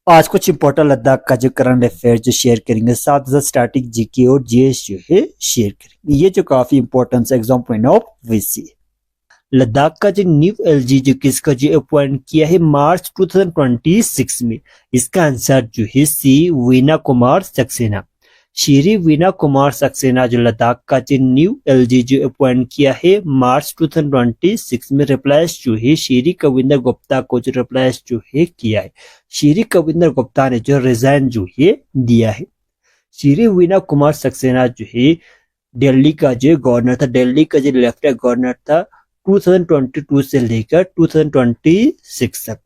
आज कुछ इंपॉर्टेंट लद्दाख का जो करंट अफेयर जो शेयर करेंगे, साथ ही स्टैटिक जीके और जीएस जो है शेयर करेंगे। ये जो काफी important exam point of VC. Ladakh का जो न्यू एलजी जो किसका जो अपॉइंट किया है मार्च 2026 में, इसका आंसर जो है सी वीना कुमार सक्सेना। श्री वीना कुमार सक्सेना जो लद्दाख का जो न्यू एलजी जो अपॉइंट किया है मार्च 2026 में, रिप्लेस जो है श्री कविंदर गुप्ता को जो रिप्लेस जो है किया है। श्री कविंदर गुप्ता ने जो रिजाइन जो है दिया है। श्री वीना कुमार सक्सेना जो है दिल्ली का जो गवर्नर था, दिल्ली का जो लेफ्टिनेंट गवर्नर था 2022 से लेकर 2026 तक,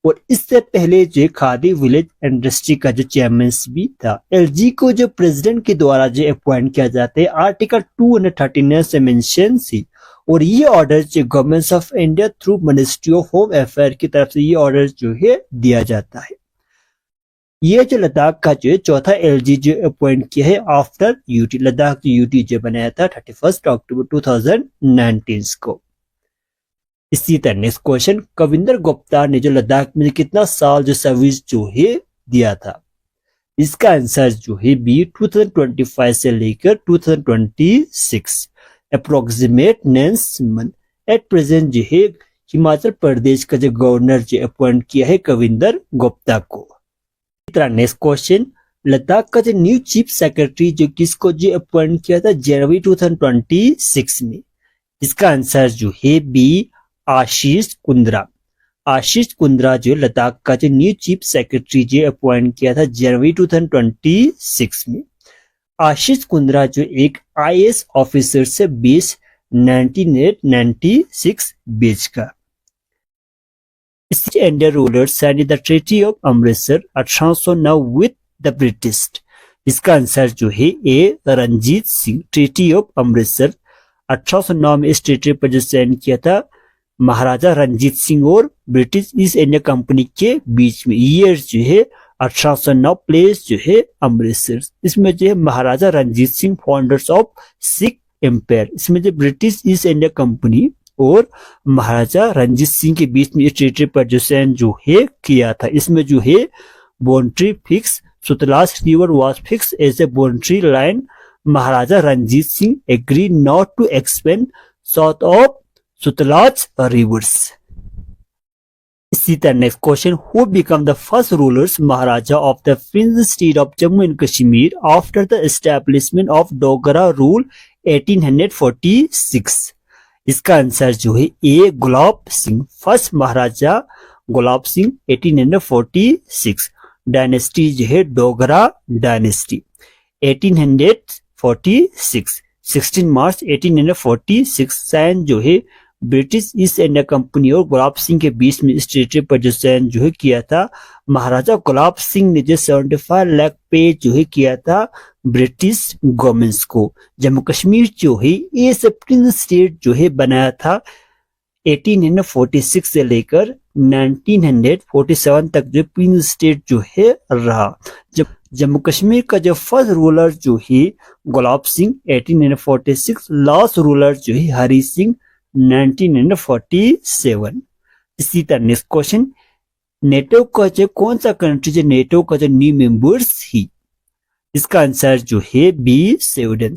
और इससे पहले जो खादी विलेज इंडस्ट्री का जो चेयरमैन भी था। एलजी को जो प्रेसिडेंट के द्वारा जो अपॉइंट किया जाता है आर्टिकल 239 से मेंशन थी, और ये ऑर्डर जो government of India through ministry of home affair की तरफ से ये ऑर्डर जो है दिया जाता है। ये जो लद्दाख का जो चौथा एलजी जो अपॉइंट किया है आफ्टर यूटी, लद्दाख यूटी जो बनाया था 31 अक्टूबर 2019 को। इसी तरह नेक्स्ट क्वेश्चन, कविंदर गुप्ता ने जो लद्दाख में कितना साल जो सर्विस जो है दिया था, इसका आंसर जो है बी 2025 से लेकर 2026 अप्रोक्सीमेट नेंस मंथ। एट प्रेजेंट जो है हिमाचल प्रदेश का जो गवर्नर जो अपॉइंट किया है कविंदर गुप्ता को। इसी तरह नेक्स्ट क्वेश्चन, लद्दाख का जो न्यू चीफ सेक्रेटरी जो किसको जो अपॉइंट किया था जनवरी 2026 में, इसका आंसर जो है बी आशीष कुंद्रा। आशीष कुंद्रा जो लद्दाख का जो न्यू चीफ सेक्रेटरी जो अपॉइंट किया था जनवरी 2026 में। आशीष कुंद्रा जो एक आईएएस ऑफिसर से 1996 बैच का। Indian rulers signed the treaty of Amritsar 1809 with the British, इसका आंसर जो है ए रंजीत सिंह। ट्रीटी ऑफ अमृतसर 1809 में इस ट्रीटी पर जो साइन किया था महाराजा रंजीत सिंह और ब्रिटिश ईस्ट इंडिया कंपनी के बीच में। ईयर जो है 1809, प्लेस जो है अमृतसर। इसमें जो है Maharaja Ranjit Singh founders of Sikh empire, इसमें जो ब्रिटिश ईस्ट इंडिया कंपनी और महाराजा रंजीत सिंह के बीच में ट्रीटी पर जो साइन जो है किया था। इसमें जो है boundary fix, Sutlej river was fix as a boundary line. Maharaja Ranjit Singh agree not to expand south of Sutlej rivers. इसी तरह next question, who become the first rulers Maharaja of the fringe state of Jammu and Kashmir after the establishment of Dogra rule 1846, इसका answer जो है A Gulab Singh. First Maharaja Gulab Singh 1846। Dynasty जो है Dogra dynasty 1846, 16 मार्च 1846 sign जो है British east India company और गुलाब सिंह के बीच में इस ट्रीटी पर जो साइन जो है किया था। महाराजा गुलाब सिंह ने जो 75 लाख पे जो है किया था ब्रिटिश गवर्नमेंट को। जम्मू कश्मीर जो है ये सेपरेट स्टेट जो है बनाया था 1846 से लेकर 1947 तक जो प्रिंस स्टेट जो है रहा। जब जम्मू कश्मीर का जो फर्स्ट रूलर जो है गुलाब सिंह 1846, लास्ट रूलर जो है हरी सिंह 1947। इसी तरह नेक्स्ट क्वेश्चन, नेटो का जो कौन सा कंट्री जो नेटो का जो न्यू मेंबर्स ही, इसका आंसर जो है B Sweden.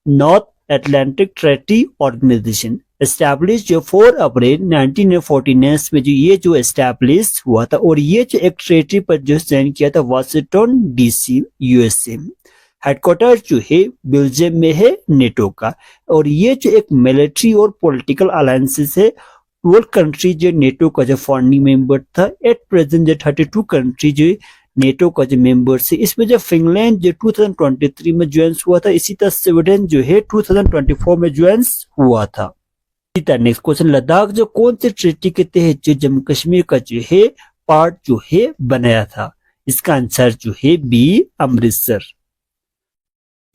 North Atlantic Treaty Organization establish जो 4 अप्रैल 1949 में जो ये जो एस्टैब्लिश हुआ था, और ये जो एक ट्रेटी पर जो साइन किया था वाशिंगटन डीसी यूएसए में। हेडक्वार्टर जो है बेल्जियम में है नेटो का, और ये जो एक मिलिट्री और पॉलिटिकल अलायंसेस है। 12 कंट्री जो नेटो का जो फाउंडिंग मेंबर था। एट प्रेजेंट जो 32 कंट्री जो नेटो का जो मेंबर्स है। इसमें जो फिनलैंड जो 2023 में ज्वाइन हुआ था, इसी तरह स्वीडन जो है 2024 में ज्वाइन हुआ था। इसी तरह नेक्स्ट क्वेश्चन, लद्दाख जो कौन से ट्रीटी के तहत जो जम्मू कश्मीर का जो है पार्ट जो है बनाया था, इसका आंसर जो है बी अमृतसर।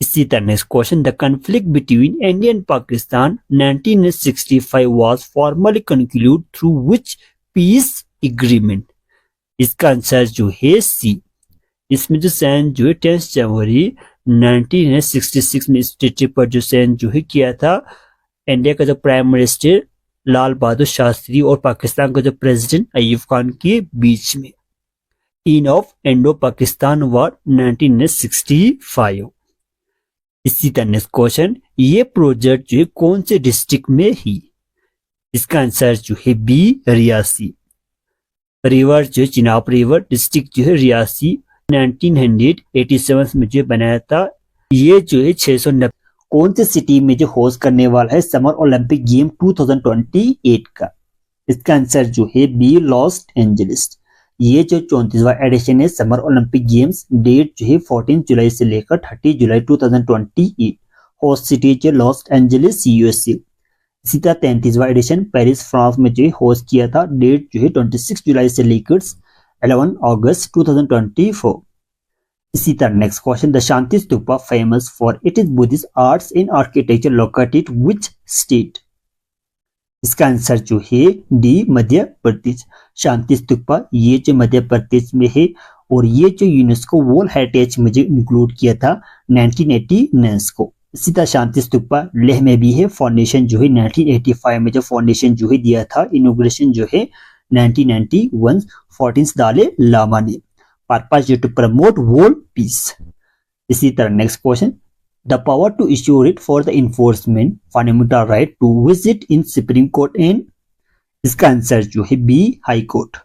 इसी तरह next question, the conflict between India and Pakistan 1965 was formally conclude through which piece agreement, इसका आंसर जो है सी। इसमें जो साइन जो है 10 जनवरी 1966 में इस ट्रीटी पर जो साइन जो है किया था इंडिया का जो प्राइम मिनिस्टर लाल बहादुर शास्त्री और पाकिस्तान का जो प्रेसिडेंट अयूब खान के बीच में। इन ऑफ इंडो पाकिस्तान वॉर 1965। इसी तरह नेक्स्ट क्वेश्चन, ये प्रोजेक्ट जो है कौन से डिस्ट्रिक्ट में ही? इसका आंसर जो है बी रियासी। रिवर जो है चिनाब रिवर, डिस्ट्रिक्ट जो है रियासी, 1987 में जो बनाया था। ये जो है 690 कौन से सिटी में जो होस्ट करने वाला है समर ओलंपिक गेम 2028 का? इसका आंसर जो है बी लॉस एंजलिस। ये जो 34वां एडिशन है समर ओलंपिक गेम्स, डेट जो है 14 जुलाई से लेकर 30 जुलाई 2028। होस्ट सिटी जो लॉस एंजलिस यूएसए। इसी तरह 33वां एडिशन पेरिस फ्रांस में जो होस्ट किया था, डेट जो है 26 जुलाई से लेकर 11 अगस्त 2024। इसी तरह next question, the Shanti stupa famous for it is Buddhist arts in architecture located which state? इसका आंसर जो है डी मध्य प्रदेश। शांति स्तूपा ये जो मध्य प्रदेश में है और ये जो यूनेस्को वर्ल्ड हेरिटेज में जो इंक्लूड किया था 1989 को। इसी तरह शांति स्तूपा लेह में भी है। फाउंडेशन जो है 1985 में जो फाउंडेशन जो है दिया था, इनॉग्रेशन जो है 1991 14 दाले लामा ने। Purpose to promote world peace. इसी तरह next question, the power to issue it for the enforcement fundamental right to visit in supreme court and? इसका आंसर जो है B high court.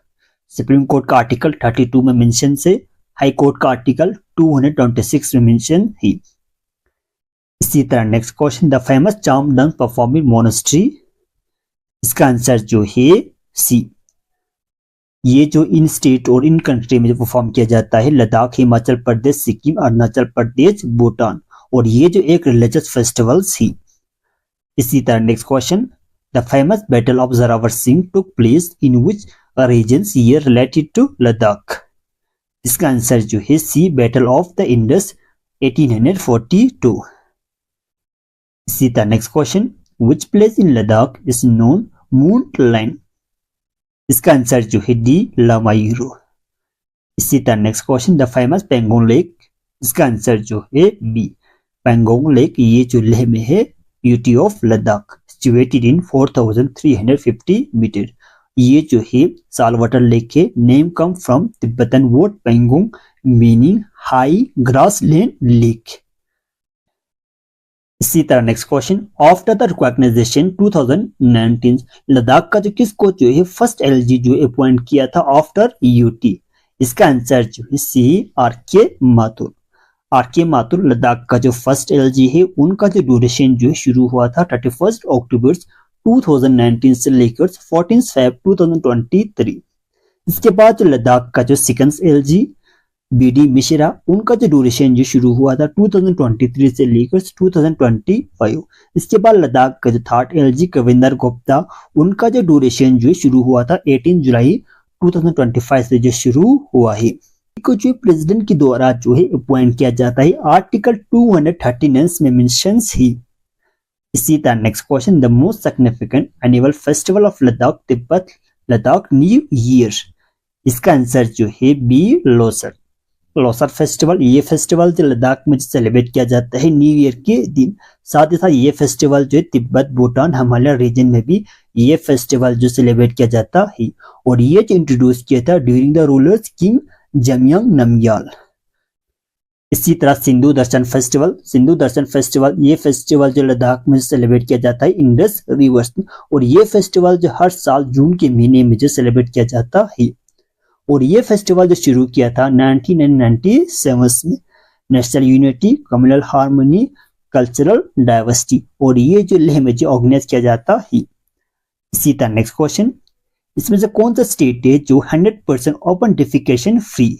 Supreme court का आर्टिकल 32 में मेंशन से, high court का article 226 में मेंशन है। इसी तरह next question, the famous charm dance performing monastery? इसका आंसर जो है सी। ये जो इन स्टेट और इन कंट्री में जो परफॉर्म किया जाता है, लद्दाख, हिमाचल प्रदेश, सिक्किम, अरुणाचल प्रदेश, भूटान, और ये जो एक रिलीजियस फेस्टिवल्स ही। इसी तरह next question, the famous battle of Zorawar Singh took place in which regions year related to Ladakh? इसका आंसर जो है C, battle of the Indus 1842। इसी तरह next question, which place in Ladakh is known moon line? इसका आंसर जो है डी लामायूरो। इसी तरह next question, the famous Pangong lake? इसका आंसर जो है बी पेंगोंग लेक। ये जो लेह में है, beauty of Ladakh, situated in 4350 metre. ये जो है सालवाटर लेक है। Name come from Tibetan word Pangong meaning high grassland lake. इसी तरह next question, after the recognisation 2019 Ladakh का जो किसको जो है फर्स्ट एलजी जो अपॉइंट किया था आफ्टर यूटी? इसका आंसर जो है सी, आर.के. माथुर। आर.के. माथुर लद्दाख का जो फर्स्ट एलजी है, उनका जो ड्यूरेशन जो है शुरू हुआ था 31 अक्टूबर 2019 से लेकर 14 फेब 2023। इसके बाद जो लद्दाख का जो सेकंड एलजी बी.डी. मिश्रा, उनका जो ड्यूरेशन जो शुरू हुआ था 2023 से लेकर 2025। इसके बाद लद्दाख का जो थर्ड एलजी कविंदर गुप्ता, उनका जो ड्यूरेशन जो शुरू हुआ था 18 जुलाई 2025 से जो शुरू हुआ है। को जो प्रेसिडेंट के द्वारा जो है अपॉइंट किया जाता है, आर्टिकल 239 में मेंशंस ही। इसी तरह next question, the most significant annual festival of Ladakh Tibet Ladakh new year? इसका आंसर जो है बी लोसर। लोसर फेस्टिवल, ये फेस्टिवल जो लद्दाख में सेलिब्रेट किया जाता है न्यू ईयर के दिन। साथ ही साथ ये फेस्टिवल जो है तिब्बत, भूटान, हिमालय रीजन में भी ये फेस्टिवल जो सेलिब्रेट किया जाता है। और ये जो इंट्रोड्यूस किया था during the rulers king Jamyang Namgyal. इसी तरह सिंधु दर्शन फेस्टिवल, सिंधु दर्शन फेस्टिवल, ये फेस्टिवल जो लद्दाख में सेलिब्रेट किया जाता है इंडस रिवर्स। और ये फेस्टिवल जो हर साल जून के महीने में जो सेलिब्रेट किया जाता है। और ये फेस्टिवल जो शुरू किया था 1997 में, national unity, communal harmony, cultural diversity. और ये जो लेह में जो ऑर्गेनाइज किया जाता है। इसी तरह नेक्स्ट क्वेश्चन, इसमें से कौन सा स्टेट है जो 100% ओपन डिफिकेशन फ्री?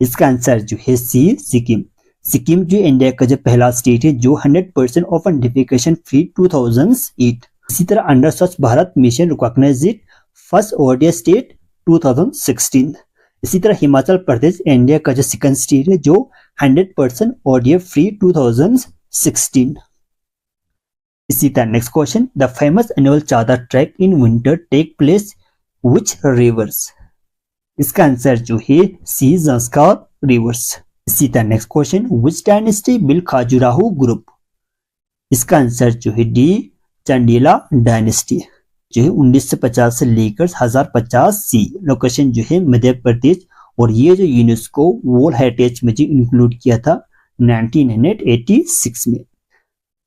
इसका आंसर जो है सी, सिक्किम। सिक्किम जो इंडिया का जो पहला स्टेट है जो 100% ओपन डिफिकेशन फ्री 2008। इसी तरह under Swachh Bharat mission recognise it first ODF state 2016। इसी तरह हिमाचल प्रदेश इंडिया का जो सेकंड स्टेट है जो 100% ओडीएफ फ्री 2016। इसी तरह next question, the famous annual Chadar trek in winter take place which rivers? इसका आंसर जो है सी, ज़ंस्कार रिवर्स। इसी तरह next question, which dynasty build Khajuraho group? इसका आंसर जो है डी, चंदेला डायनेस्टी, जो है 1950 से लेकर 1050 सी। लोकेशन जो है मध्य प्रदेश। और ये जो यूनेस्को वर्ल्ड हेरिटेज में जो इंक्लूड किया था 1986 में।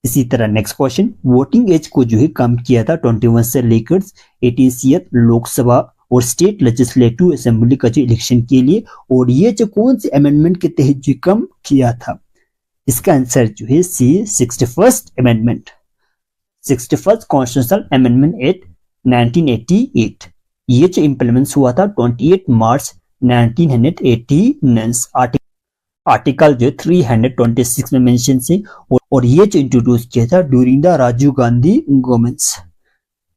इसी तरह नेक्स्ट क्वेश्चन, वोटिंग एज को जो है कम किया था 21 से लेकर 80 लोकसभा और स्टेट लेजिस्लेटिव असेंबली का जो इलेक्शन के लिए, और ये जो कौन से अमेंडमेंट के तहत जो कम किया था? इसका आंसर जो है सी 61st amendment, 61st constitutional amendment act 1988। ये जो इंप्लीमेंट हुआ था 28 मार्च 1989 आर्टिकल जो 326 में मेंशन से, और ये जो इंट्रोड्यूस किया था during the Rajiv Gandhi governments.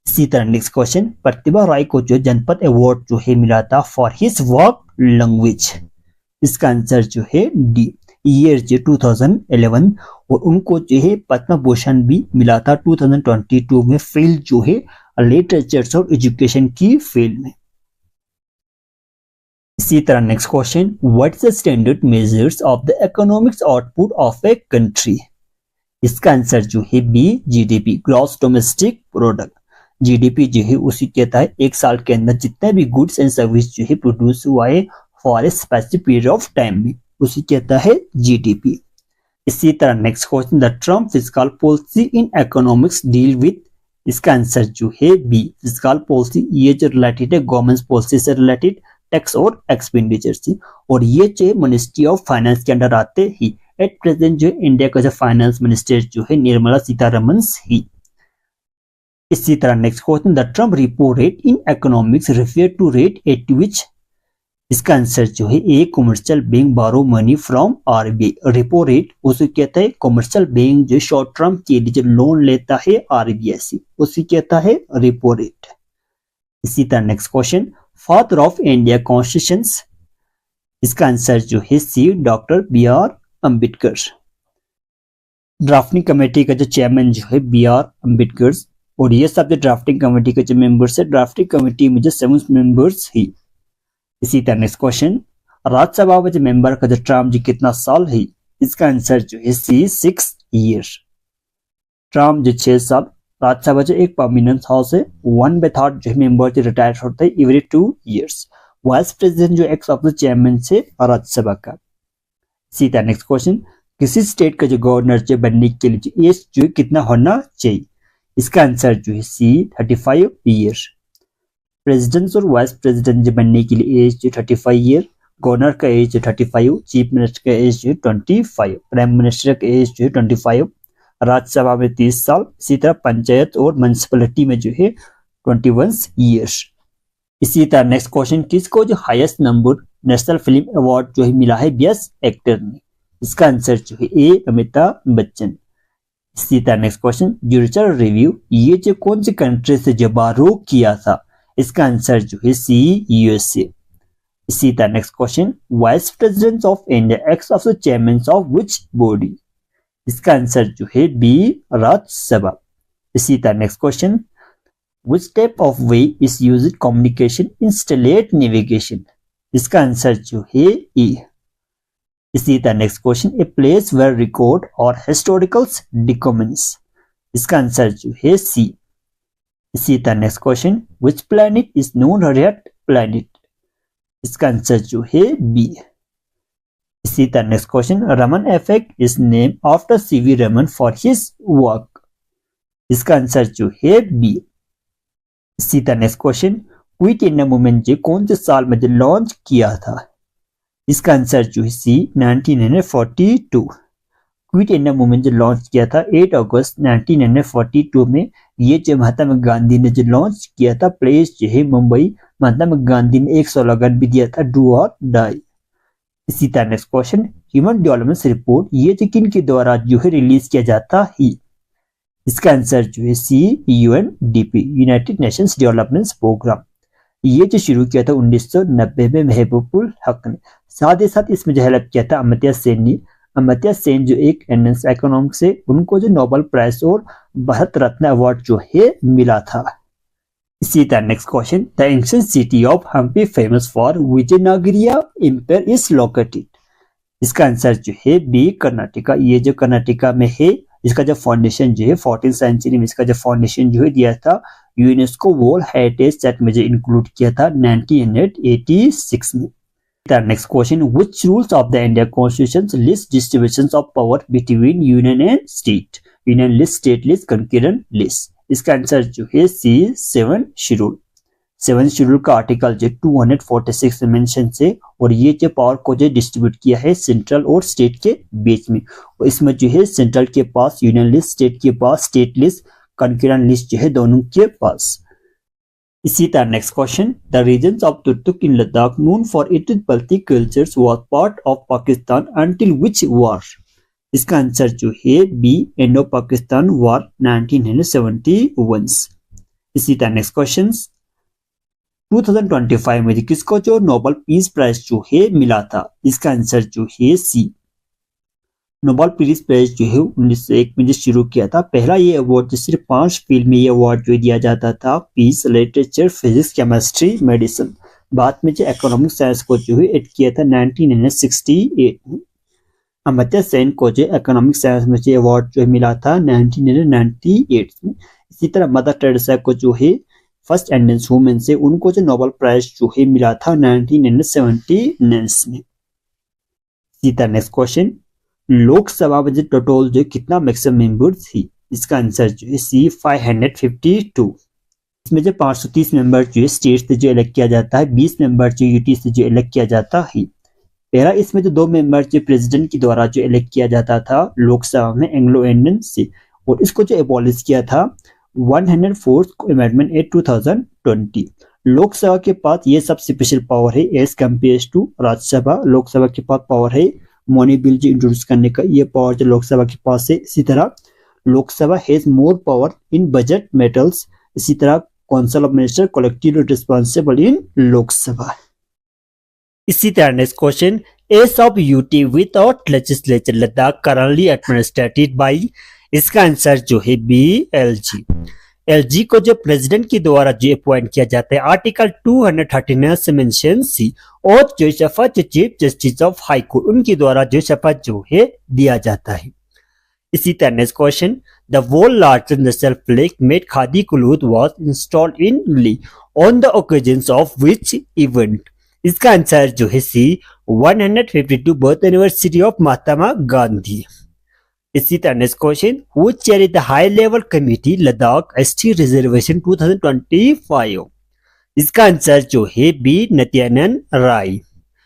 इसी तरह नेक्स्ट क्वेश्चन, प्रतिभा राय को जो जनपद अवार्ड जो है मिला था फॉर हिज वर्क लैंग्वेज। इसका आंसर जो है डी, ईयर जो 2011, और उनको जो है पद्म भूषण भी मिला था 2022 में, फील्ड जो है लिटरेचर और एजुकेशन की फील्ड में। इसी तरह next question, what is the standard measures of the economics output of a country? इसका आंसर जो है B, GDP, gross domestic product. GDP जो है उसी कहता है एक साल के अंदर जितने भी गुड्स एंड सर्विस जो है प्रोड्यूस हुआ है for a specific period of time में, उसी कहता है जीडीपी। इसी तरह next question, the term fiscal policy in economics deal with. इसका आंसर जो है बी, फिस्कल पॉलिसी, ये जो रिलेटेड है गवर्नमेंट पॉलिसी से रिलेटेड, टैक्स और एक्सपेंडिचर से, और ये जो मिनिस्ट्री ऑफ फाइनेंस के अंडर आते ही। एट प्रेजेंट जो इंडिया का जो फाइनेंस मिनिस्टर जो है निर्मला सीतारमन ही। इसी तरह next question, the term repo rate in economics refer to rate at which. इसका आंसर जो है A, commercial bank borrow money from RBI. Repo rate उसे कहता है कमर्शियल बैंक जो शॉर्ट टर्म के लिए जो लोन लेता है आरबीआई से, उसे कहता है रिपो रेट। इसी तरह next question, father of India constitution. इसका आंसर जो है C, doctor B R Ambedkar. Drafting committee का जो चेयरमैन जो है बी आर अम्बेडकर, और ये सब जो ड्राफ्टिंग कमेटी के जो मेंबर्स है, ड्राफ्टिंग कमेटी में जो 7 मेंबर्स ही। इसी तरह नेक्स्ट क्वेश्चन, राज्यसभा में जो मेंबर का जो टर्म जो कितना साल है? इसका आंसर जो है सी, 6 ईयर। टर्म जो 6 साल। राज्यसभा जो एक परमानेंट हाउस है, 1/3 जो मेंबर जो रिटायर होता है एवरी 2 ईयर्स। वाइस प्रेसिडेंट जो एक्स ऑफ द चेयरमैन से राज्यसभा का। इसी तरह नेक्स्ट क्वेश्चन, किसी स्टेट का जो गवर्नर जो बनने के लिए जो एज जो कितना होना चाहिए? इसका आंसर जो है सी, 35 ईयर। प्रेसिडेंट और वाइस प्रेसिडेंट जो बनने के लिए एज जो 35 ईयर, गवर्नर का एज जो 35, चीफ मिनिस्टर का एज जो 25, प्राइम मिनिस्टर का एज जो 25, राज्यसभा में 30 साल। इसी तरह पंचायत और म्युनिसिपैलिटी में जो है 21 ईयर्स। इसी तरह नेक्स्ट क्वेश्चन, किसको जो highest number national film award जो है मिला है बेस्ट एक्टर में? इसका आंसर जो है ए, अमिताभ बच्चन। इसी तरह नेक्स्ट क्वेश्चन, जुडिशल रिव्यू ये जो कौन सी कंट्री से जबारो किया था? इसका आंसर जो है सी, यूएसए। इसी तरह next question, vice president of India ex of the chairman of which body? इसका आंसर जो है बी, राज्यसभा। इसी तरह next question, which type of way is used in communication in satellite navigation? इसका आंसर जो है ई। इसी तरह next question, a place where record और हिस्टोरिकल डॉक्यूमेंट्स। इसका आंसर जो है सी। इसी तरह next question, which planet is known red planet? इसका आंसर जो है बी। इसी तरह next question, Raman effect is name after CV Raman for his work. इसका आंसर जो है बी। इसी तरह next question, quit India movement जो कौन से साल में लॉन्च किया था? इसका आंसर जो है सी, 1942। क्विट इंडिया मूवमेंट जो लॉन्च किया था 8 अगस्त 1942 में। ये जो महात्मा गांधी ने जो लॉन्च किया था, प्लेस जो है मुंबई। महात्मा गांधी ने एक स्लोगन भी दिया था, डू और डाई। इसी तरह next question, human development report ये जो किन के द्वारा जो है रिलीज किया जाता है? इसका आंसर जो है C, UNDP, united nations development programme. ये जो शुरू किया था 1990 में महबूबुल हक ने। साथ ही साथ इसमें जो हेल्प किया था अमर्त्य सेन ने। अमर्त्य सेन जो एक इंडियन इकोनॉमिक्स से, उनको जो नोबेल प्राइज और भारत रत्न अवार्ड जो है मिला था। इसी तरह next question, the ancient city of Hampi famous for Vijayanagara empire is located. इसका आंसर जो है बी, कर्नाटका। ये जो कर्नाटका में है, इसका जो फाउंडेशन जो है 14th सेंचुरी में इसका जो फाउंडेशन जो है दिया था यूनेस्को वर्ल्ड हेरिटेज साइट में जो इंक्लूड किया था 1986 में। The next question, which rules of the India Constitution list distributions of power between union and state? Union list, state list, concurrent list. इसका आंसर जो है सी 7 शेड्यूल। 7 शेड्यूल का article जो 246 में मेंशन से, और ये जो पावर को जो डिस्ट्रीब्यूट किया है सेंट्रल और स्टेट के बीच में, और इसमें जो है सेंट्रल के पास यूनियन लिस्ट, स्टेट के पास स्टेट लिस्ट, concurrent लिस्ट जो है दोनों के पास। इसी तरह next question, the region of Turtuk in Ladakh known for its multi cultures was part of Pakistan until which war? इसका आंसर जो है बी, इंडो पाकिस्तान वॉर 1971। इसी तरह नेक्स्ट क्वेश्चन, 2025 में किसको जो नोबेल पीस प्राइज जो है मिला था? इसका आंसर जो है सी, नोबेल पीस प्राइज जो है 1901 में जो शुरू किया था। पहला ये अवार्ड जो सिर्फ 5 फील्ड में ये अवार्ड जो दिया जाता था, peace, literature, physics, chemistry, medicine. बाद में जो इकोनॉमिक साइंस को जो है एड किया था 1968 में। अमर्त्य सेन को जो इकोनॉमिक साइंस में जो अवार्ड जो मिला था 1998 में। इसी तरह मदर टेरेसा को जो है फर्स्ट इंडियन वुमेन से, उनको जो नोबेल प्राइज जो है मिला था 1979 में। इसी तरह नेक्स्ट क्वेश्चन, लोकसभा में जो टोटल जो कितना मैक्सिमम मेंबर थी? इसका आंसर जो है सी 552। इसमें जो 530 मेंबर जो है स्टेट से जो इलेक्ट किया जाता है, 20 मेंबर जो यूटी से जो इलेक्ट किया जाता है। पहला इसमें जो 2 मेंबर जो प्रेसिडेंट के द्वारा जो इलेक्ट किया जाता था लोकसभा में एंग्लो इंडियन से, और इसको जो एबॉलिश किया था 104th अमेंडमेंट एक्ट 2020। लोकसभा के पास ये सब स्पेशल पावर है as compare to Rajya Sabha. Lok Sabha के पास पावर है मनी बिल जो इंट्रोड्यूस करने का, ये पावर जो लोकसभा के पास है। इसी तरह Lok Sabha has more power in budget matters. इसी तरह council of minister collectively responsible in Lok Sabha. इसी तरह next question, as of UT without legislature Ladakh currently administered by? इसका आंसर जो है बी, एलजी। एलजी को जो प्रेसिडेंट के द्वारा जो अपॉइंट किया जाता है आर्टिकल 239 से मेंशन सी, और जो शपथ chief justice of high court उनके द्वारा जो शपथ जो है दिया जाता है। इसी तरह next question, the world largest national flag made khadi cloth was installed in Delhi on the occasions of which event? इसका आंसर जो है सी, 152 birth anniversary of Mahatma Gandhi. इसी तरह next question, who chaired the high level committee Ladakh ST reservation 2025? इसका answer जो है B, Nityanand Rai.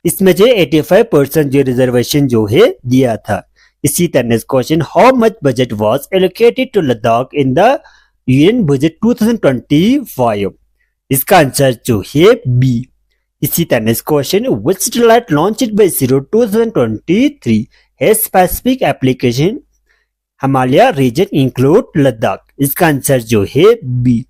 इसमें जो 85% जो रिजर्वेशन जो है दिया था। इसी तरह next question, how much budget was allocated to Ladakh in the union budget 2025? इसका आंसर जो है बी। इसी तरह next question, which satellite launched by ISRO 2023 has specific application Himalaya region include Ladakh? इसका आंसर जो है बी।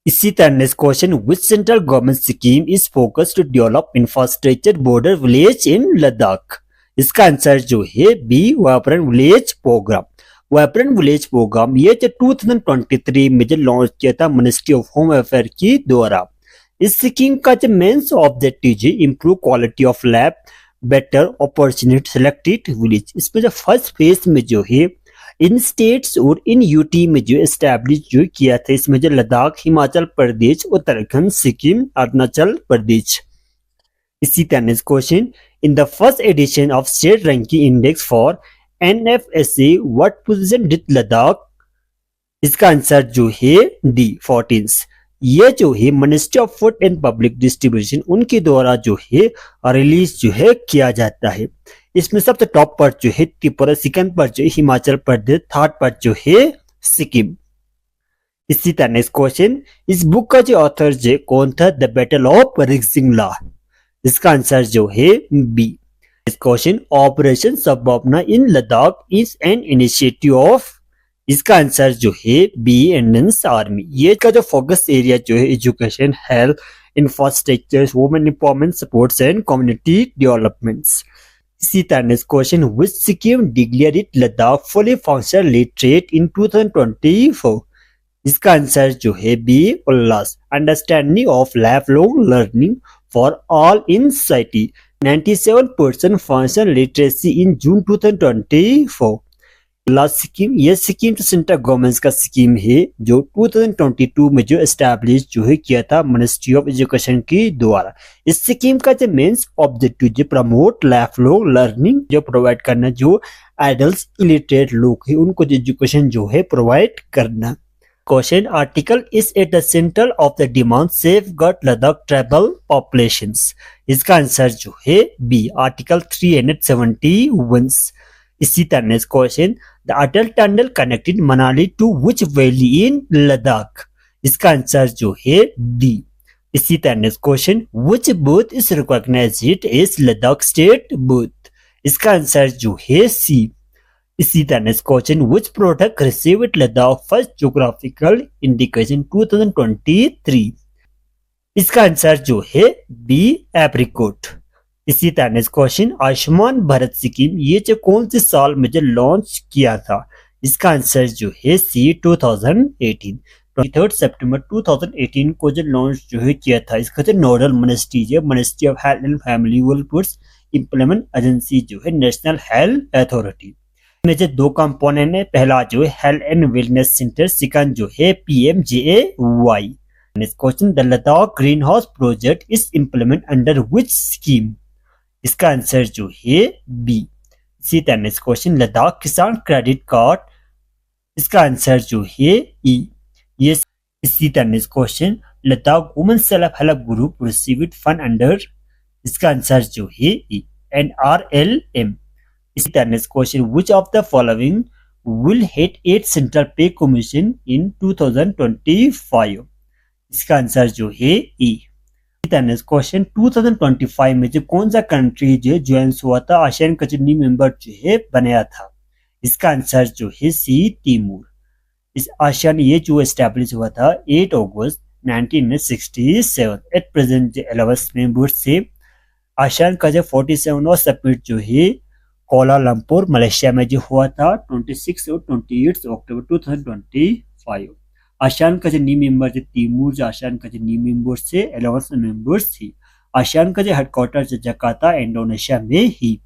इसी तरह next question, which central government scheme is focused to develop infrastructure border village in Ladakh? इसका आंसर जो है B, vibrant village programme. Vibrant village programme ये जो 2023 में जो लॉन्च किया था मिनिस्ट्री ऑफ होम अफेयर के द्वारा। इस स्कीम का जो मेन ऑब्जेक्टिव है improve quality of life, better opportunity selected village. इसमें जो फर्स्ट फेज में जो है इन स्टेट्स और इन यूटी में जो एस्टैब्लिश जो किया था, इसमें जो लद्दाख, हिमाचल प्रदेश, उत्तराखंड, सिक्किम, अरुणाचल प्रदेश। इसी तरह next question, in the first edition of state ranking index for NFSA what position did Ladakh? इसका आंसर जो है डी, 14th। ये जो है ministry of food and public distribution उनके द्वारा जो है रिलीज जो है किया जाता है। इसमें सबसे टॉप पर जो है त्रिपुरा, सेकंड पर जो है हिमाचल प्रदेश, थर्ड पर जो है सिक्किम। इसी तरह नेक्स्ट क्वेश्चन, इस बुक का जो ऑथर जो कौन था? द बैटल ऑफ रिक्सिंगला। इसका आंसर जो है बी। इस क्वेश्चन, ऑपरेशन सबबोबना in Ladakh is an initiative of? इसका आंसर जो है बी, इंडियन आर्मी। ये का जो फोकस एरिया जो है education, health, infrastructure, women empowerment, sports and community developments. इसी तरह next question, which scheme declared it Ladakh fully functional literate in 2024? इसका आंसर जो है B, Ullas, understanding of life long learning for all in society. 97% functional literacy in June 2024। Last scheme, ये scheme तो central government का scheme है जो 2022 में जो एस्टैब्लिश जो है किया था मिनिस्ट्री ऑफ एजुकेशन के द्वारा। इस स्कीम का जो मेंस ऑब्जेक्टिव जो प्रमोट लाइफ लॉन्ग लर्निंग जो प्रोवाइड करना, जो एडल्ट इलिटरेट लोग है उनको जो एजुकेशन जो है प्रोवाइड करना। Question, article is at the centre of the demand safeguard Ladakh tribal populations. इसका आंसर जो है बी, आर्टिकल 371। इसी तरह next question, the Atal tunnel connected Manali to which valley in Ladakh. इसका आंसर जो है डी। इसी तरह next question, which bird is recognised as Ladakh state bird. इसका आंसर जो है सी। इसी तरह next question, which product received Ladakh first geographical indication 2023। इसका आंसर जो है बी, एप्रिकॉट। इसी तरह next question, Ayushman Bharat scheme ये जो कौन से साल में जो लॉन्च किया था। इसका आंसर जो है सी, 2018। 23 सितंबर 2018 को जो लॉन्च जो है किया था। इसका जो नोडल मिनिस्ट्री है ministry of health and family welfare implement agency जो है नेशनल हेल्थ अथॉरिटी। में जो दो कंपोनेंट है, पहला जो है health and wellness centre, second जो है PMJAY। Next question, the Ladakh green house project is implement under which scheme. इसका आंसर जो है बी। इसी तरह नेक्स्ट क्वेश्चन, लद्दाख किसान क्रेडिट कार्ड। इसका आंसर जो है ई, ये। इसी तरह next question, Ladakh women self help group received fund under. इसका आंसर जो है ई, NRLM। इसी तरह next question, which of the following will head 8 central पे कमीशन इन 2025। इसका आंसर जो है ई। इसी तरह नेक्स्ट क्वेश्चन, 2025 में जो कौन सा कंट्री जो ज्वाइन हुआ था आसियान का जो न्यू मेंबर जो है बनाया था। इसका आंसर जो है सी, तिमोर। इस आसियान ये जो एस्टैब्लिश हुआ था 8 अगस्त 1967। एट प्रेजेंट जो 11 मेंबर से आसियान का जो 47वां समिट जो है कोलालमपुर मलेशिया में जो हुआ था 26 और 28 अक्टूबर 2025। आसियान का जो न्यू मेंबर जो तिमोर जो आसियान का जो न्यू मेंबर से 11 मेंबर्स थी। आसियान का जो हेडक्वार्टर जो जकार्ता इंडोनेशिया में ही।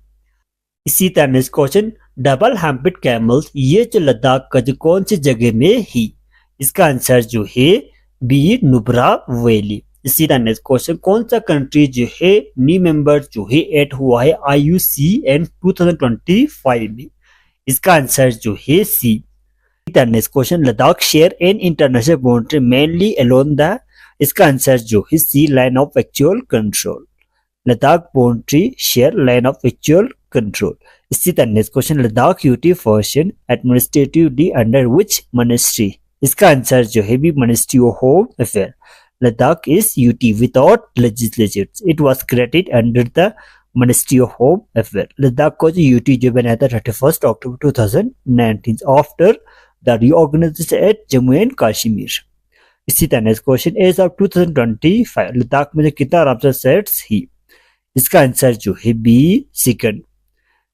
इसी तरह नेक्स्ट क्वेश्चन, डबल हैम्पेड कैमल्स ये जो लद्दाख का जो कौन सी जगह में ही। इसका आंसर जो है बी, नुब्रा वैली। इसी तरह नेक्स्ट क्वेश्चन, कौन सा कंट्री जो है न्यू मेंबर जो है ऐड हुआ है IUCN 2025 में। इसका आंसर जो है C. Next question, Ladakh share an international boundary mainly along the. इसका आंसर जो है C, line of actual control. Ladakh boundary share line of actual control. इसी तरह next question, Ladakh UT function administratively under which ministry. इसका answer जो है B, ministry of home affair. Ladakh is UT without legislature. It was created under the Ministry of Home Affairs. Ladakh को जो UT जो बनाया था 31 अक्टूबर 2019 after the reorganization at Jammu and Kashmir. इसी तरह next question, as of 2025 Ladakh में कितना Ramsar sites ही। इसका आंसर जो है बी, सेकंड।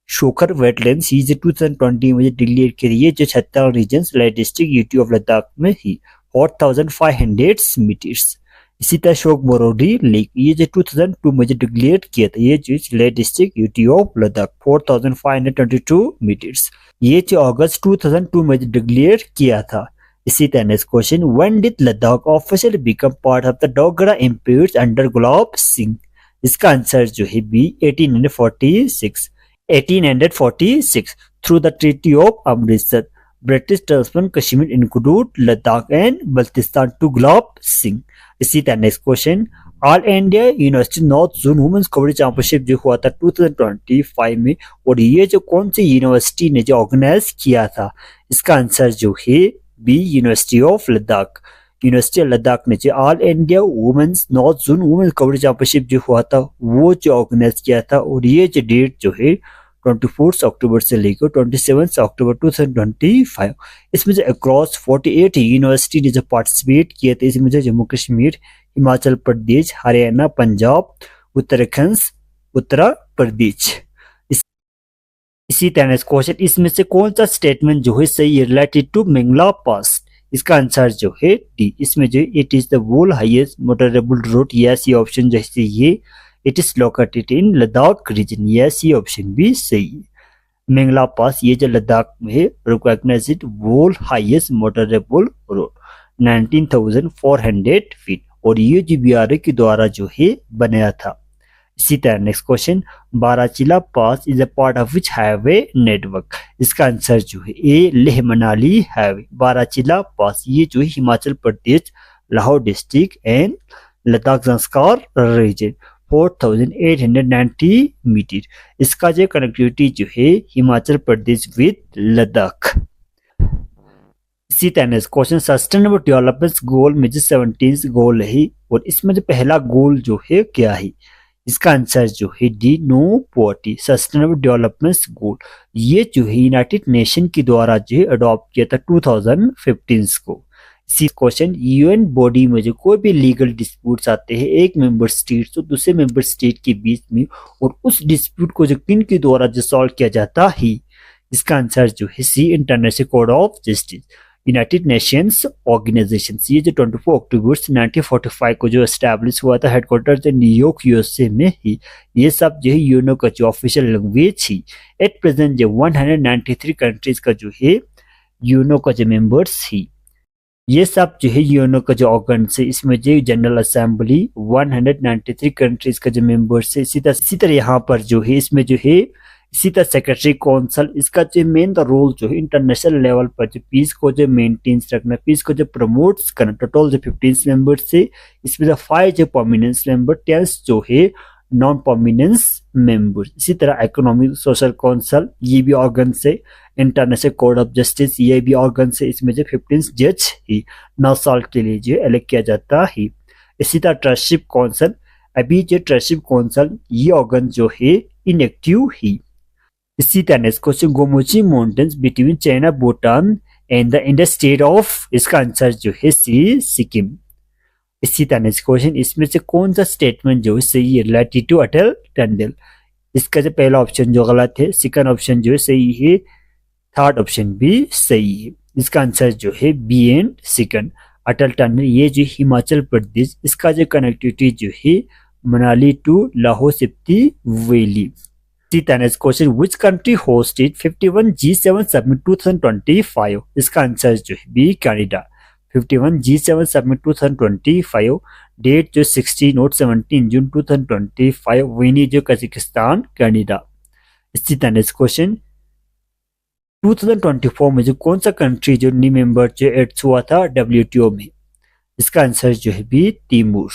शोकर वेटलैंड्स ही जो 2020 में डिक्लेयर करिए जो 56 region light district UT of Ladakh में ही 4500 मीटर्स। इसी तरह शोक बोरोडी लेक ये जो 2002 में जो डिक्लेयर किया था ये जो lake district UT of Ladakh 4522 metres. ये जो अगस्त 2002 में जो डिक्लेयर किया था। इसी तरह next question, when did Ladakh officially become part of the Dogra empire under Gulab Singh. इसका आंसर जो है B, 1846 through the treaty of Amritsar. British transferred Kashmir include Ladakh and Baltistan to Gulab Singh. इसी तरह next question, all India university north zone women's kabaddi championship जो हुआ था 2025 में और ये जो कौन सी यूनिवर्सिटी ने जो ऑर्गेनाइज किया था। इसका आंसर जो है B, university of Ladakh. University of Ladakh ने जो all India women's north zone women's kabaddi championship जो हुआ था वो जो ऑर्गेनाइज किया था और ये जो डेट जो है 24 अक्टूबर से लेकर 27 अक्टूबर 2025। इसमें जो अक्रॉस 48 यूनिवर्सिटी ने जो पार्टिसिपेट किए थे। इसमें जो जम्मू कश्मीर, हिमाचल प्रदेश, हरियाणा, पंजाब, उत्तराखंड, उत्तर प्रदेश। इसी तरह क्वेश्चन, इसमें से कौन सा स्टेटमेंट जो है सही है रिलेटेड टू मेंगला पास। इसका आंसर जो है डी। इसमें जो it is the world highest motorable road, yes ये ऑप्शन जैसे ये। It is located in Ladakh region, yes ये ऑप्शन भी सही है। मेंगला पास, ये जो लद्दाख में है, recognised world highest motorable road 19,400 feet, और ये GBRA के द्वारा जो है बनाया था। इसी तरह next question, Baralacha pass is a part of which highway network. इसका आंसर जो है A Leh Manali highway. Baralacha pass ये जो है Himachal Pradesh, Lahaul district and Ladakh Zanskar region 4,890 metre. इसका जो कनेक्टिविटी जो है हिमाचल प्रदेश विद लद्दाख। इसी तरह क्वेश्चन, सस्टेनेबल डेवलपमेंट गोल में जो 17 गोल है, और इसमें जो पहला गोल जो है क्या है। इसका आंसर जो है D no poverty. Sustainable development goal ये जो है यूनाइटेड नेशन के द्वारा जो है अडॉप्ट किया था 2015 को। इसी क्वेश्चन, यूएन बॉडी में जो कोई भी लीगल डिस्प्यूट्स आते हैं एक मेंबर स्टेट तो दूसरे मेंबर स्टेट के बीच में, और उस डिस्प्यूट को जो किन के द्वारा जो सॉल्व किया जाता है। इसका आंसर जो है C international court of justice, united nations organisation. ये जो 24 अक्टूबर 1945 को जो एस्टैब्लिश हुआ था, हेडक्वार्टर जो न्यूयॉर्क USA में ही। ये सब जो है यूएनओ का जो official language he. At present जो 193 कंट्रीज का जो है यूएनओ का जो मेंबर्स ही। ये सब जो है यूएनओ का जो ऑर्गन है, इसमें जो जनरल असेंबली 193 कंट्रीज का जो मेंबर्स है। इसी तरह यहाँ पर जो है इसमें जो है इसी तरह सेक्रेटरी काउंसिल, इसका जो मेन रोल जो है इंटरनेशनल लेवल पर जो पीस को जो मेंटेन्स रखना, पीस को जो प्रमोट्स करना। टोटल जो 15 मेंबर्स से, इसमें जो 5 जो परमानेंट मेंबर, 10 जो है नॉन परमानेंट मेंबर। इसी तरह इकोनॉमिक सोशल काउंसिल, ये भी ऑर्गन से। इंटरनेशनल कोर्ट ऑफ जस्टिस, ये भी ऑर्गन से। इसमें जो 15 जज ही 9 साल के लिए जो इलेक्ट किया जाता है। इसी तरह ट्रस्टशिप काउंसिल, अभी जो ट्रस्टशिप काउंसिल ये ऑर्गन जो है इनएक्टिव ही। इसी तरह next question, Gipmochi mountains between China Bhutan and the Indian state of. इसका आंसर जो है सी सिक्किम। इसी तरह नेक्स्ट क्वेश्चन, इसमें से कौन सा स्टेटमेंट जो है सही है रिलेटेड टू अटल टनल। इसका जो पहला ऑप्शन जो गलत है, सेकंड ऑप्शन जो है सही है, थर्ड ऑप्शन भी सही है। इसका आंसर जो है B and second. Atal tunnel ये जो हिमाचल प्रदेश, इसका जो कनेक्टिविटी जो है Manali to Lahaul Spiti valley. Next question, which country hosted 51 G7 summit 2025। इसका आंसर जो है B Canada. 51 G7 summit 2025 date जो 16 और 17 जून 2025, विनी जो कजाकिस्तान कनाडा। इसी तरह नेक्स्ट क्वेश्चन, 2024 में जो कौन सा कंट्री जो न्यू मेंबर जो एड हुआ था WTO में। इसका आंसर जो है बी तिमोर।